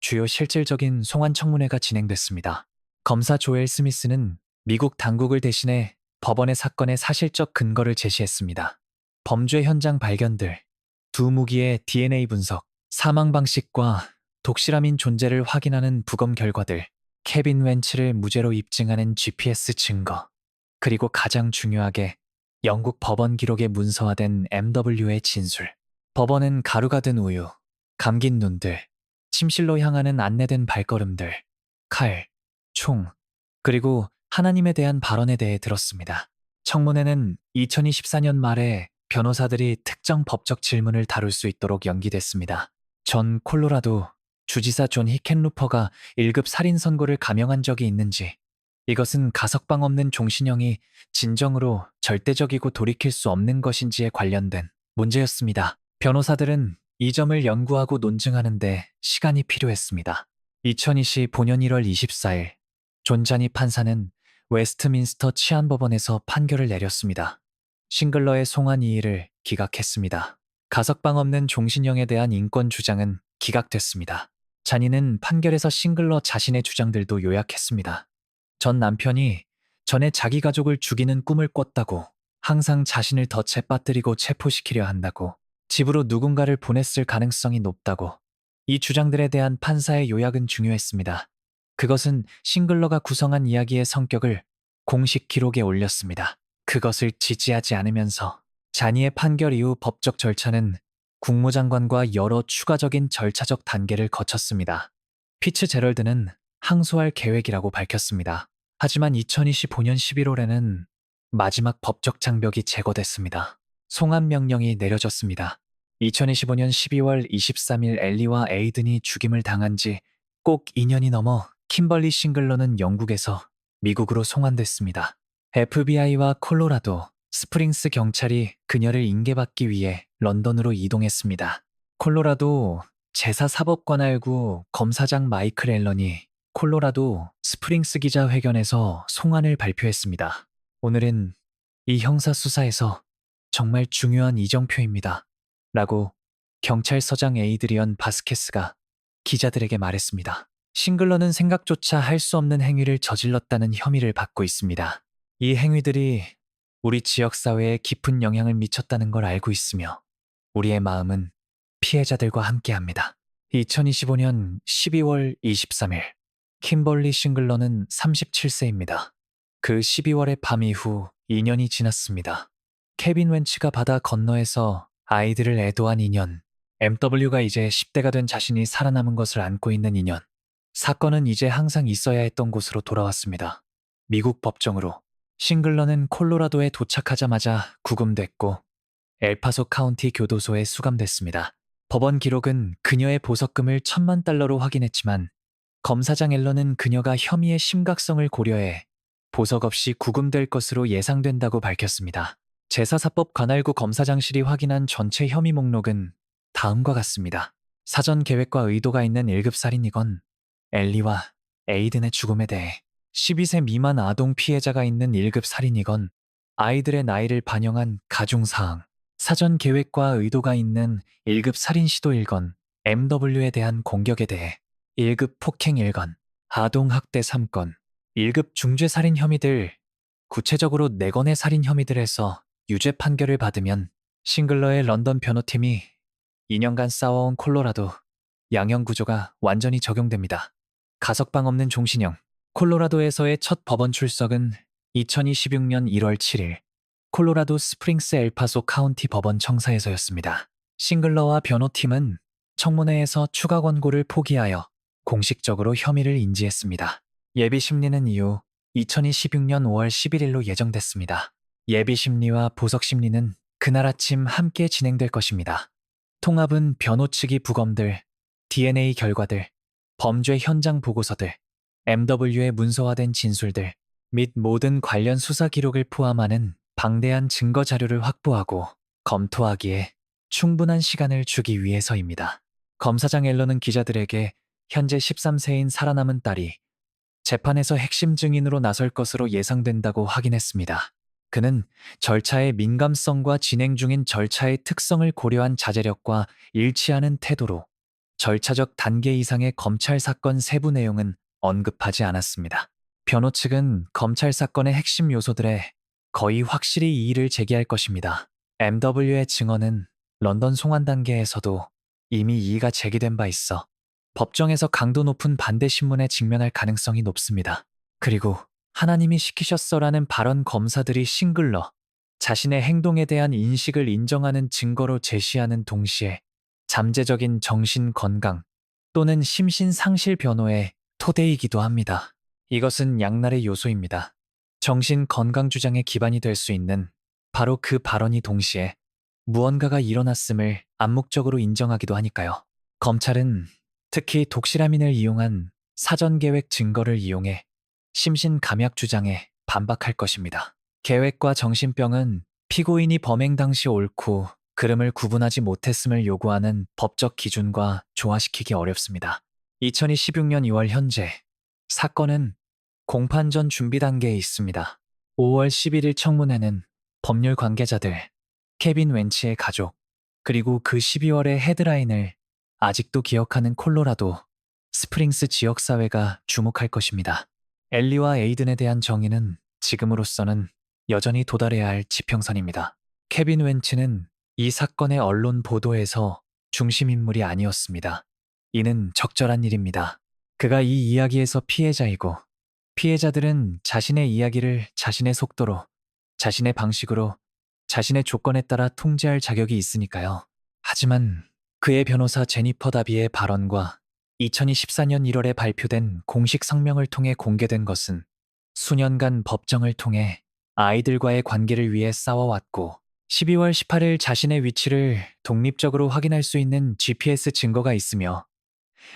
Speaker 1: 주요 실질적인 송환 청문회가 진행됐습니다. 검사 조엘 스미스는 미국 당국을 대신해 법원의 사건의 사실적 근거를 제시했습니다. 범죄 현장 발견들, 두 무기의 DNA 분석, 사망 방식과 독실함인 존재를 확인하는 부검 결과들, 케빈 웬츠를 무죄로 입증하는 GPS 증거, 그리고 가장 중요하게 영국 법원 기록에 문서화된 MW의 진술. 법원은 가루가 든 우유, 감긴 눈들, 침실로 향하는 안내된 발걸음들, 칼, 총, 그리고 하나님에 대한 발언에 대해 들었습니다. 청문회는 2024년 말에 변호사들이 특정 법적 질문을 다룰 수 있도록 연기됐습니다. 전 콜로라도 주지사 존 히켄루퍼가 1급 살인 선고를 감형한 적이 있는지, 이것은 가석방 없는 종신형이 진정으로 절대적이고 돌이킬 수 없는 것인지에 관련된 문제였습니다. 변호사들은 이 점을 연구하고 논증하는데 시간이 필요했습니다. 2025년 1월 24일, 존 자니 판사는 웨스트민스터 치안법원에서 판결을 내렸습니다. 싱글러의 송환 이의를 기각했습니다. 가석방 없는 종신형에 대한 인권 주장은 기각됐습니다. 자니는 판결에서 싱글러 자신의 주장들도 요약했습니다. 전 남편이 전에 자기 가족을 죽이는 꿈을 꿨다고, 항상 자신을 덫에 빠뜨리고 체포시키려 한다고, 집으로 누군가를 보냈을 가능성이 높다고. 이 주장들에 대한 판사의 요약은 중요했습니다. 그것은 싱글러가 구성한 이야기의 성격을 공식 기록에 올렸습니다. 그것을 지지하지 않으면서 자니의 판결 이후 법적 절차는 국무장관과 여러 추가적인 절차적 단계를 거쳤습니다. 피츠제럴드는 항소할 계획이라고 밝혔습니다. 하지만 2025년 11월에는 마지막 법적 장벽이 제거됐습니다. 송환 명령이 내려졌습니다. 2025년 12월 23일 엘리와 에이든이 죽임을 당한 지 꼭 2년이 넘어 킴벌리 싱글러는 영국에서 미국으로 송환됐습니다. FBI와 콜로라도 스프링스 경찰이 그녀를 인계받기 위해 런던으로 이동했습니다. 콜로라도 제사사법관할구 검사장 마이클 앨런이 콜로라도 스프링스 기자회견에서 송환을 발표했습니다. 오늘은 이 형사 수사에서 정말 중요한 이정표입니다. 라고 경찰서장 에이드리언 바스케스가 기자들에게 말했습니다. 싱글러는 생각조차 할 수 없는 행위를 저질렀다는 혐의를 받고 있습니다. 이 행위들이 우리 지역사회에 깊은 영향을 미쳤다는 걸 알고 있으며 우리의 마음은 피해자들과 함께합니다. 2025년 12월 23일, 킴벌리 싱글러는 37세입니다. 그 12월의 밤 이후 2년이 지났습니다. 케빈 웬츠가 바다 건너에서 아이들을 애도한 인연, MW가 이제 10대가 된 자신이 살아남은 것을 안고 있는 인연. 사건은 이제 항상 있어야 했던 곳으로 돌아왔습니다. 미국 법정으로. 싱글러는 콜로라도에 도착하자마자 구금됐고 엘파소 카운티 교도소에 수감됐습니다. 법원 기록은 그녀의 보석금을 $10,000로 확인했지만 검사장 앨런은 그녀가 혐의의 심각성을 고려해 보석 없이 구금될 것으로 예상된다고 밝혔습니다. 제사사법 관할구 검사장실이 확인한 전체 혐의 목록은 다음과 같습니다. 사전 계획과 의도가 있는 1급 살인이건 엘리와 에이든의 죽음에 대해 12세 미만 아동 피해자가 있는 1급 살인이건 아이들의 나이를 반영한 가중사항, 사전 계획과 의도가 있는 1급 살인 시도일건 MW에 대한 공격에 대해 1급 폭행 일건, 아동학대 3건, 1급 중죄살인 혐의들, 구체적으로 4건의 살인 혐의들에서 유죄 판결을 받으면 싱글러의 런던 변호팀이 2년간 싸워온 콜로라도 양형 구조가 완전히 적용됩니다. 가석방 없는 종신형. 콜로라도에서의 첫 법원 출석은 2026년 1월 7일 콜로라도 스프링스 엘파소 카운티 법원 청사에서였습니다. 싱글러와 변호팀은 청문회에서 추가 권고를 포기하여 공식적으로 혐의를 인지했습니다. 예비 심리는 이후 2026년 5월 11일로 예정됐습니다. 예비 심리와 보석 심리는 그날 아침 함께 진행될 것입니다. 통합은 변호 측이 부검들, DNA 결과들, 범죄 현장 보고서들, MW의 문서화된 진술들 및 모든 관련 수사 기록을 포함하는 방대한 증거 자료를 확보하고 검토하기에 충분한 시간을 주기 위해서입니다. 검사장 앨런은 기자들에게 현재 13세인 살아남은 딸이 재판에서 핵심 증인으로 나설 것으로 예상된다고 확인했습니다. 그는 절차의 민감성과 진행 중인 절차의 특성을 고려한 자제력과 일치하는 태도로 절차적 단계 이상의 검찰 사건 세부 내용은 언급하지 않았습니다. 변호 측은 검찰 사건의 핵심 요소들에 거의 확실히 이의를 제기할 것입니다. MW의 증언은 런던 송환 단계에서도 이미 이의가 제기된 바 있어 법정에서 강도 높은 반대 신문에 직면할 가능성이 높습니다. 그리고 하나님이 시키셨어라는 발언 검사들이 싱글러, 자신의 행동에 대한 인식을 인정하는 증거로 제시하는 동시에 잠재적인 정신 건강 또는 심신 상실 변호의 토대이기도 합니다. 이것은 양날의 요소입니다. 정신 건강 주장의 기반이 될 수 있는 바로 그 발언이 동시에 무언가가 일어났음을 암묵적으로 인정하기도 하니까요. 검찰은 특히 독실아민을 이용한 사전 계획 증거를 이용해 심신 감약 주장에 반박할 것입니다. 계획과 정신병은 피고인이 범행 당시 옳고 그름을 구분하지 못했음을 요구하는 법적 기준과 조화시키기 어렵습니다. 2016년 2월 현재 사건은 공판 전 준비 단계에 있습니다. 5월 11일 청문회는 법률 관계자들, 케빈 웬치의 가족, 그리고 그 12월의 헤드라인을 아직도 기억하는 콜로라도 스프링스 지역사회가 주목할 것입니다. 엘리와 에이든에 대한 정의는 지금으로서는 여전히 도달해야 할 지평선입니다. 케빈 웬치는 이 사건의 언론 보도에서 중심인물이 아니었습니다. 이는 적절한 일입니다. 그가 이 이야기에서 피해자이고 피해자들은 자신의 이야기를 자신의 속도로, 자신의 방식으로, 자신의 조건에 따라 통제할 자격이 있으니까요. 하지만 그의 변호사 제니퍼 다비의 발언과 2014년 1월에 발표된 공식 성명을 통해 공개된 것은 수년간 법정을 통해 아이들과의 관계를 위해 싸워왔고 12월 18일 자신의 위치를 독립적으로 확인할 수 있는 GPS 증거가 있으며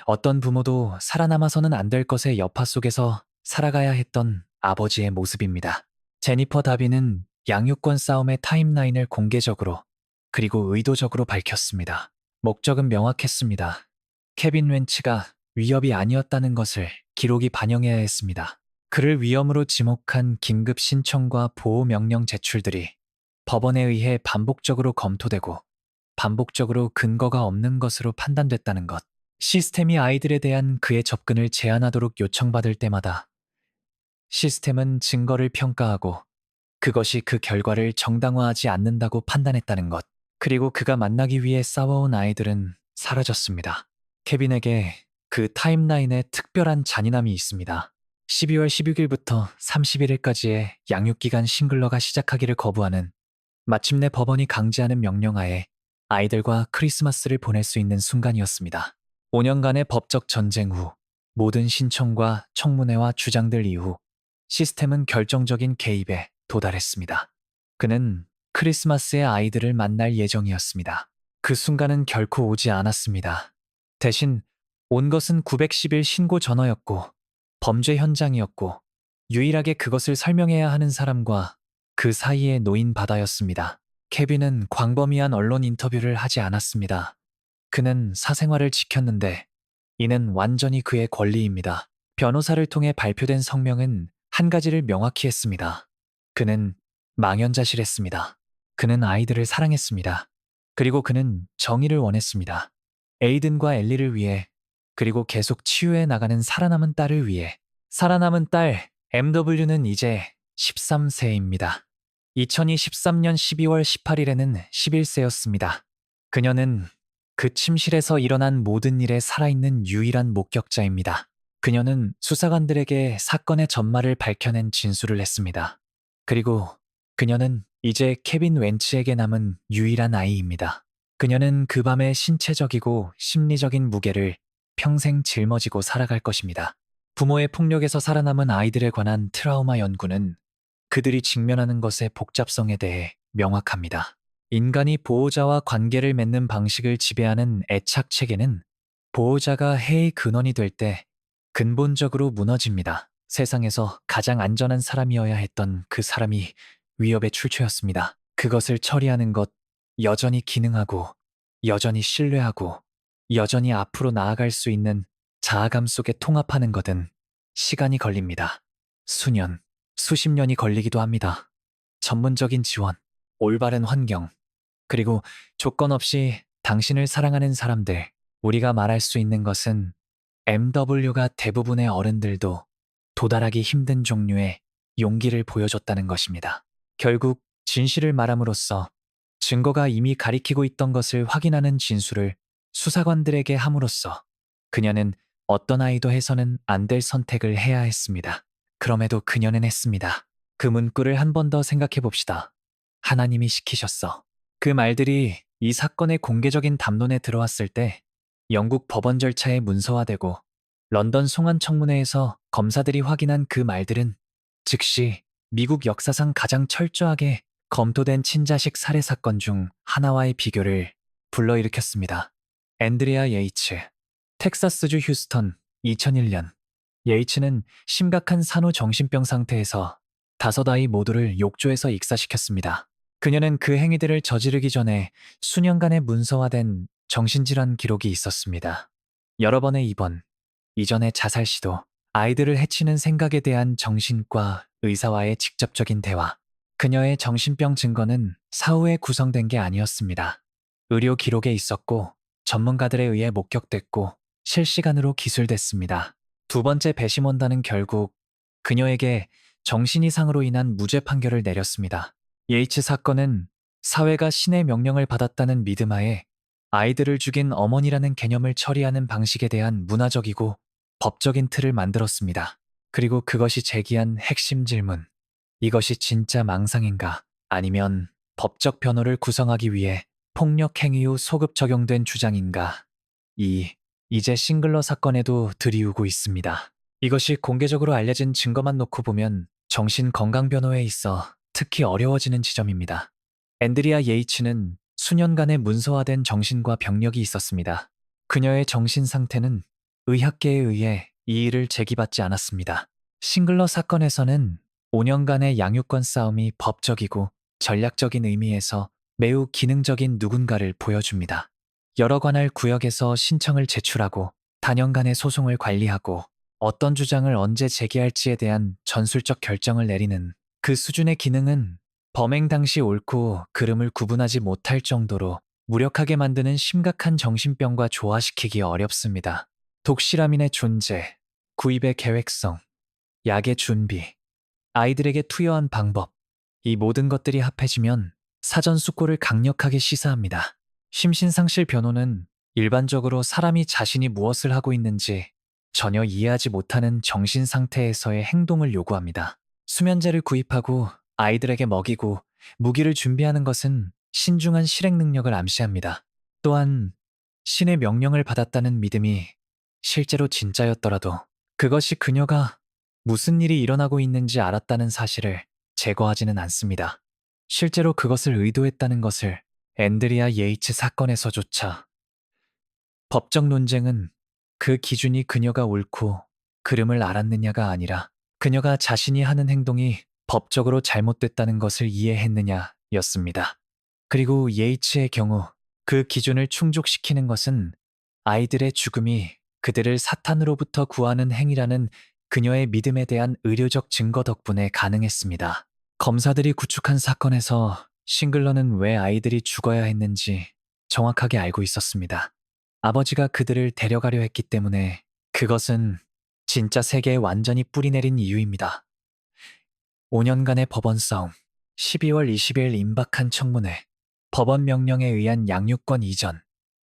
Speaker 1: 어떤 부모도 살아남아서는 안 될 것의 여파 속에서 살아가야 했던 아버지의 모습입니다. 제니퍼 다비는 양육권 싸움의 타임라인을 공개적으로 그리고 의도적으로 밝혔습니다. 목적은 명확했습니다. 케빈 웬치가 위협이 아니었다는 것을 기록이 반영해야 했습니다. 그를 위험으로 지목한 긴급 신청과 보호 명령 제출들이 법원에 의해 반복적으로 검토되고 반복적으로 근거가 없는 것으로 판단됐다는 것. 시스템이 아이들에 대한 그의 접근을 제한하도록 요청받을 때마다 시스템은 증거를 평가하고 그것이 그 결과를 정당화하지 않는다고 판단했다는 것. 그리고 그가 만나기 위해 싸워온 아이들은 사라졌습니다. 케빈에게 그 타임라인에 특별한 잔인함이 있습니다. 12월 16일부터 31일까지의 양육기간 싱글러가 시작하기를 거부하는 마침내 법원이 강제하는 명령하에 아이들과 크리스마스를 보낼 수 있는 순간이었습니다. 5년간의 법적 전쟁 후 모든 신청과 청문회와 주장들 이후 시스템은 결정적인 개입에 도달했습니다. 그는 크리스마스에 아이들을 만날 예정이었습니다. 그 순간은 결코 오지 않았습니다. 대신 온 것은 910일 신고 전화였고 범죄 현장이었고 유일하게 그것을 설명해야 하는 사람과 그 사이에 놓인 바다였습니다. 케빈은 광범위한 언론 인터뷰를 하지 않았습니다. 그는 사생활을 지켰는데 이는 완전히 그의 권리입니다. 변호사를 통해 발표된 성명은 한 가지를 명확히 했습니다. 그는 망연자실했습니다. 그는 아이들을 사랑했습니다. 그리고 그는 정의를 원했습니다. 에이든과 엘리를 위해, 그리고 계속 치유해 나가는 살아남은 딸을 위해. 살아남은 딸 MW는 이제 13세입니다. 2023년 12월 18일에는 11세였습니다. 그녀는 그 침실에서 일어난 모든 일에 살아있는 유일한 목격자입니다. 그녀는 수사관들에게 사건의 전말을 밝혀낸 진술을 했습니다. 그리고 그녀는 이제 케빈 웬츠에게 남은 유일한 아이입니다. 그녀는 그 밤의 신체적이고 심리적인 무게를 평생 짊어지고 살아갈 것입니다. 부모의 폭력에서 살아남은 아이들에 관한 트라우마 연구는 그들이 직면하는 것의 복잡성에 대해 명확합니다. 인간이 보호자와 관계를 맺는 방식을 지배하는 애착 체계는 보호자가 해의 근원이 될 때 근본적으로 무너집니다. 세상에서 가장 안전한 사람이어야 했던 그 사람이 위협의 출처였습니다. 그것을 처리하는 것, 여전히 기능하고, 여전히 신뢰하고, 여전히 앞으로 나아갈 수 있는 자아감 속에 통합하는 것은 시간이 걸립니다. 수년, 수십 년이 걸리기도 합니다. 전문적인 지원, 올바른 환경, 그리고 조건 없이 당신을 사랑하는 사람들, 우리가 말할 수 있는 것은 MW가 대부분의 어른들도 도달하기 힘든 종류의 용기를 보여줬다는 것입니다. 결국 진실을 말함으로써 증거가 이미 가리키고 있던 것을 확인하는 진술을 수사관들에게 함으로써 그녀는 어떤 아이도 해서는 안 될 선택을 해야 했습니다. 그럼에도 그녀는 했습니다. 그 문구를 한 번 더 생각해 봅시다. 하나님이 시키셨어. 그 말들이 이 사건의 공개적인 담론에 들어왔을 때 영국 법원 절차에 문서화되고 런던 송환 청문회에서 검사들이 확인한 그 말들은 즉시 미국 역사상 가장 철저하게 검토된 친자식 살해 사건 중 하나와의 비교를 불러일으켰습니다. 앤드리아 예이츠, 텍사스주 휴스턴, 2001년. 예이츠는 심각한 산후 정신병 상태에서 5아이 모두를 욕조에서 익사시켰습니다. 그녀는 그 행위들을 저지르기 전에 수년간의 문서화된 정신질환 기록이 있었습니다. 여러 번의 입원, 이전의 자살 시도, 아이들을 해치는 생각에 대한 정신과 의사와의 직접적인 대화. 그녀의 정신병 증거는 사후에 구성된 게 아니었습니다. 의료 기록에 있었고 전문가들에 의해 목격됐고 실시간으로 기술됐습니다. 두 번째 배심원단은 결국 그녀에게 정신이상으로 인한 무죄 판결을 내렸습니다. 예이츠 사건은 사회가 신의 명령을 받았다는 믿음하에 아이들을 죽인 어머니라는 개념을 처리하는 방식에 대한 문화적이고 법적인 틀을 만들었습니다. 그리고 그것이 제기한 핵심 질문. 이것이 진짜 망상인가? 아니면 법적 변호를 구성하기 위해 폭력 행위 후 소급 적용된 주장인가? 이제 싱글러 사건에도 들이우고 있습니다. 이것이 공개적으로 알려진 증거만 놓고 보면 정신건강변호에 있어 특히 어려워지는 지점입니다. 앤드리아 예이츠는 수년간의 문서화된 정신과 병력이 있었습니다. 그녀의 정신 상태는 의학계에 의해 이의를 제기받지 않았습니다. 싱글러 사건에서는 5년간의 양육권 싸움이 법적이고 전략적인 의미에서 매우 기능적인 누군가를 보여줍니다. 여러 관할 구역에서 신청을 제출하고 단연간의 소송을 관리하고 어떤 주장을 언제 제기할지에 대한 전술적 결정을 내리는 그 수준의 기능은 범행 당시 옳고 그름을 구분하지 못할 정도로 무력하게 만드는 심각한 정신병과 조화시키기 어렵습니다. 독실함인의 존재, 구입의 계획성, 약의 준비, 아이들에게 투여한 방법, 이 모든 것들이 합해지면 사전 숙고를 강력하게 시사합니다. 심신상실 변호는 일반적으로 사람이 자신이 무엇을 하고 있는지 전혀 이해하지 못하는 정신 상태에서의 행동을 요구합니다. 수면제를 구입하고 아이들에게 먹이고 무기를 준비하는 것은 신중한 실행 능력을 암시합니다. 또한 신의 명령을 받았다는 믿음이 실제로 진짜였더라도 그것이 그녀가 무슨 일이 일어나고 있는지 알았다는 사실을 제거하지는 않습니다. 실제로 그것을 의도했다는 것을 앤드리아 예이츠 사건에서조차. 법적 논쟁은 그 기준이 그녀가 옳고 그름을 알았느냐가 아니라 그녀가 자신이 하는 행동이 법적으로 잘못됐다는 것을 이해했느냐였습니다. 그리고 예이츠의 경우 그 기준을 충족시키는 것은 아이들의 죽음이 그들을 사탄으로부터 구하는 행위라는 그녀의 믿음에 대한 의료적 증거 덕분에 가능했습니다. 검사들이 구축한 사건에서 싱글러는 왜 아이들이 죽어야 했는지 정확하게 알고 있었습니다. 아버지가 그들을 데려가려 했기 때문에 그것은 진짜 세계에 완전히 뿌리내린 이유입니다. 5년간의 법원 싸움, 12월 20일 임박한 청문회, 법원 명령에 의한 양육권 이전,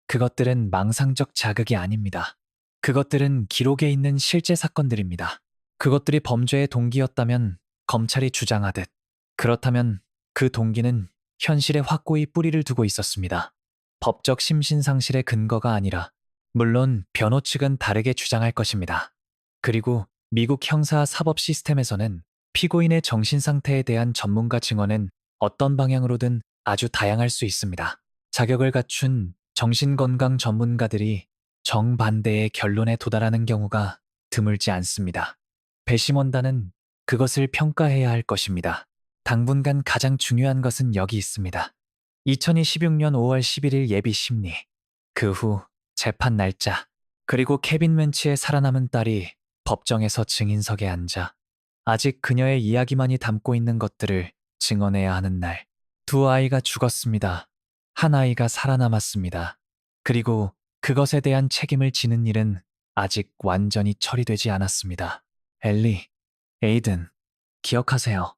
Speaker 1: 그것들은 망상적 자극이 아닙니다. 그것들은 기록에 있는 실제 사건들입니다. 그것들이 범죄의 동기였다면 검찰이 주장하듯, 그렇다면 그 동기는 현실에 확고히 뿌리를 두고 있었습니다. 법적 심신상실의 근거가 아니라, 물론 변호 측은 다르게 주장할 것입니다. 그리고 미국 형사 사법 시스템에서는 피고인의 정신 상태에 대한 전문가 증언은 어떤 방향으로든 아주 다양할 수 있습니다. 자격을 갖춘 정신건강 전문가들이 정반대의 결론에 도달하는 경우가 드물지 않습니다. 배심원단은 그것을 평가해야 할 것입니다. 당분간 가장 중요한 것은 여기 있습니다. 2026년 5월 11일 예비 심리, 그 후 재판 날짜, 그리고 케빈 웬치의 살아남은 딸이 법정에서 증인석에 앉아 아직 그녀의 이야기만이 담고 있는 것들을 증언해야 하는 날. 두 아이가 죽었습니다. 한 아이가 살아남았습니다. 그리고 그것에 대한 책임을 지는 일은 아직 완전히 처리되지 않았습니다. 엘리, 에이든, 기억하세요.